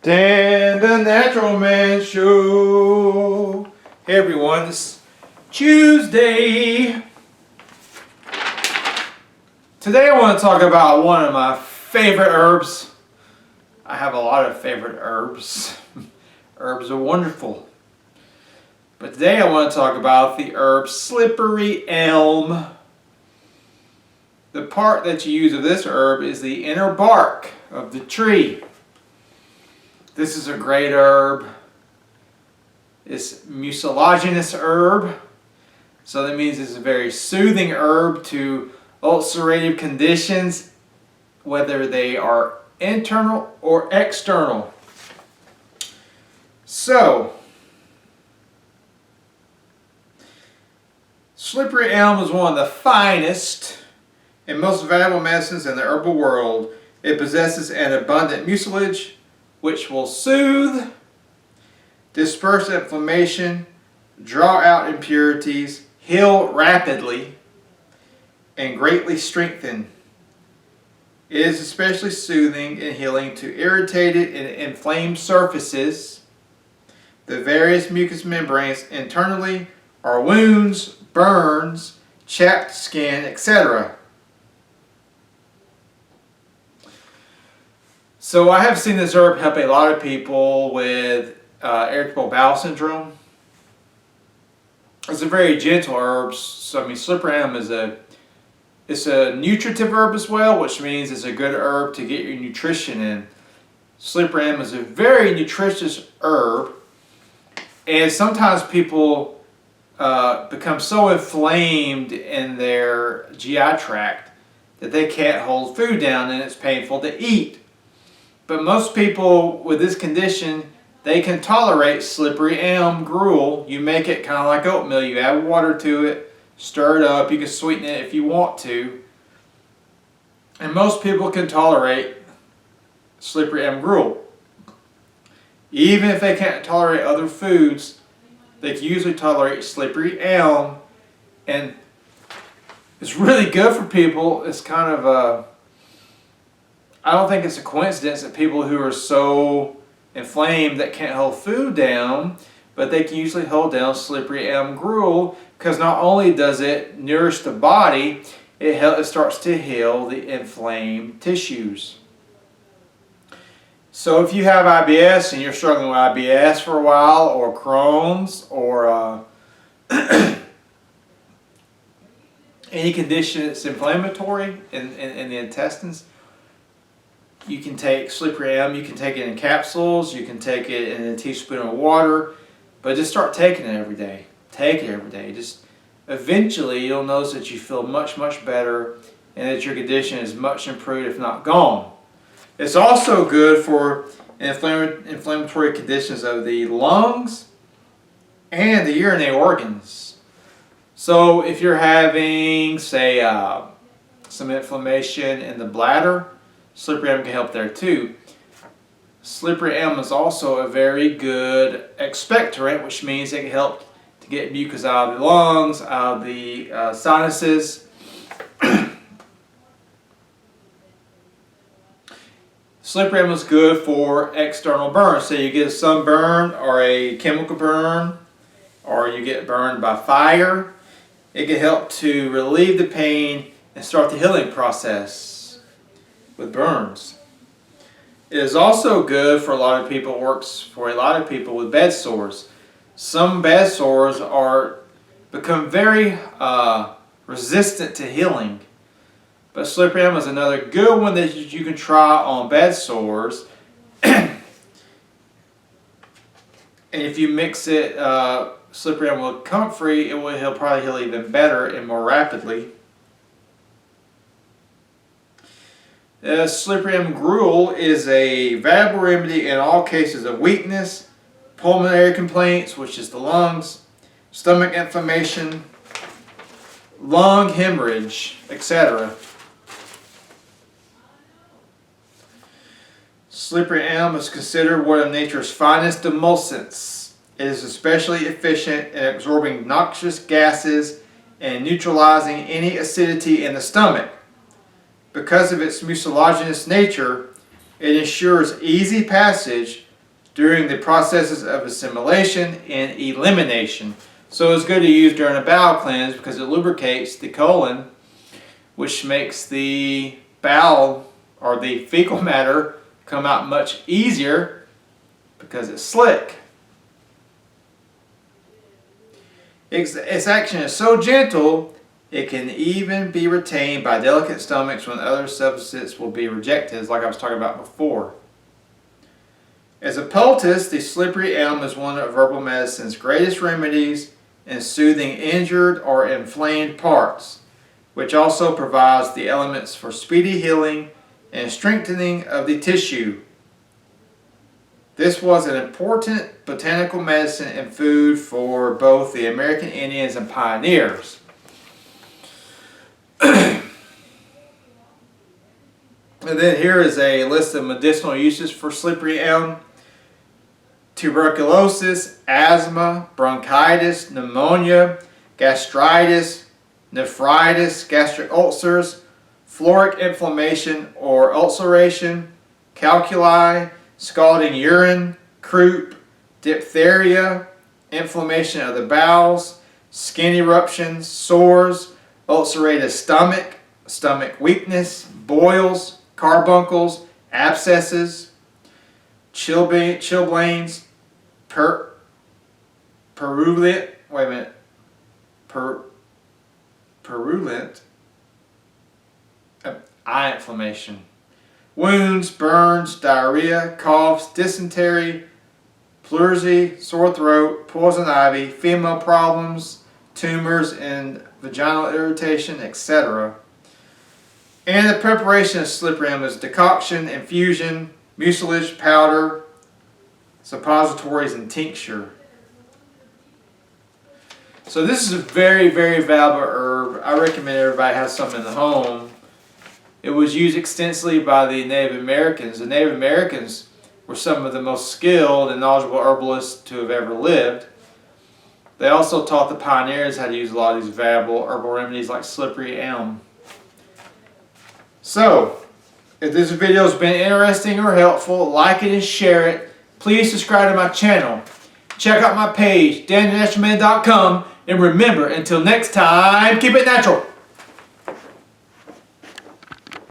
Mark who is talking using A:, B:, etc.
A: Dan the Natural Man Show. Hey everyone, it's Tuesday. Today I want to talk about one of my favorite herbs. I have a lot of favorite herbs. Herbs are wonderful. But today I want to talk about the herb slippery elm. The part that you use of this herb is the inner bark of the tree. This is a great herb. It's mucilaginous herb. So that means it's a very soothing herb to ulcerative conditions, whether they are internal or external. So, slippery elm is one of the finest and most valuable medicines in the herbal world. It possesses an abundant mucilage which will soothe, disperse inflammation, draw out impurities, heal rapidly, and greatly strengthen. It is especially soothing and healing to irritated and inflamed surfaces, the various mucous membranes internally, or wounds, burns, chapped skin, etc. So I have seen this herb help a lot of people with irritable bowel syndrome. It's a very gentle herb. So I mean, slippery elm is it's a nutritive herb as well, which means it's a good herb to get your nutrition in. Slippery elm is a very nutritious herb, and sometimes people become so inflamed in their GI tract that they can't hold food down and it's painful to eat. But most people with this condition, they can tolerate slippery elm gruel. You make it kind of like oatmeal. You add water to it, stir it up. You can sweeten it if you want to. And most people can tolerate slippery elm gruel. Even if they can't tolerate other foods, they can usually tolerate slippery elm. And it's really good for people. It's kind of a... I don't think it's a coincidence that people who are so inflamed that can't hold food down, but they can usually hold down slippery elm gruel, because not only does it nourish the body, it starts to heal the inflamed tissues. So if you have IBS and you're struggling with IBS for a while, or Crohn's, or any condition that's inflammatory in the intestines, you can take slippery elm. You can take it in capsules. You can take it in a teaspoon of water. But just start taking it every day. Take it every day. Just eventually you'll notice that you feel much, much better and that your condition is much improved, if not gone. It's also good for inflammatory conditions of the lungs and the urinary organs. So if you're having, say, some inflammation in the bladder, slippery elm can help there too. Slippery elm is also a very good expectorant, which means it can help to get mucus out of the lungs, out of the sinuses. Slippery elm is good for external burns. So you get a sunburn or a chemical burn, or you get burned by fire. It can help to relieve the pain and start the healing process with burns. It is also good for a lot of people, works for a lot of people with bed sores. Some bed sores become very resistant to healing. But slippery elm is another good one that you can try on bed sores. And if you mix it, slippery elm with comfrey, it will probably heal even better and more rapidly. Slippery elm gruel is a valuable remedy in all cases of weakness, pulmonary complaints, which is the lungs, stomach inflammation, lung hemorrhage, etc. Slippery elm is considered one of nature's finest emulsants. It is especially efficient in absorbing noxious gases and neutralizing any acidity in the stomach. Because of its mucilaginous nature, it ensures easy passage during the processes of assimilation and elimination. So it's good to use during a bowel cleanse because it lubricates the colon, which makes the bowel or the fecal matter come out much easier because it's slick. Its action is so gentle, it can even be retained by delicate stomachs when other substances will be rejected, like I was talking about before. As a poultice, the slippery elm is one of herbal medicine's greatest remedies in soothing injured or inflamed parts, which also provides the elements for speedy healing and strengthening of the tissue. This was an important botanical medicine and food for both the American Indians and pioneers. And then here is a list of medicinal uses for slippery elm. Tuberculosis, asthma, bronchitis, pneumonia, gastritis, nephritis, gastric ulcers, floric inflammation or ulceration, calculi, scalding urine, croup, diphtheria, inflammation of the bowels, skin eruptions, sores, ulcerated stomach, stomach weakness, boils, carbuncles, abscesses, chilblains, purulent eye inflammation, wounds, burns, diarrhea, coughs, dysentery, pleurisy, sore throat, poison ivy, female problems, tumors and vaginal irritation, etc. And the preparation of slippery elm is decoction, infusion, mucilage, powder, suppositories, and tincture. So this is a very, very valuable herb. I recommend everybody has some in the home. It was used extensively by the Native Americans. The Native Americans were some of the most skilled and knowledgeable herbalists to have ever lived. They also taught the pioneers how to use a lot of these valuable herbal remedies like slippery elm. So, if this video has been interesting or helpful, like it and share it. Please subscribe to my channel. Check out my page, DanielNaturalMan.com, and remember, until next time, keep it natural.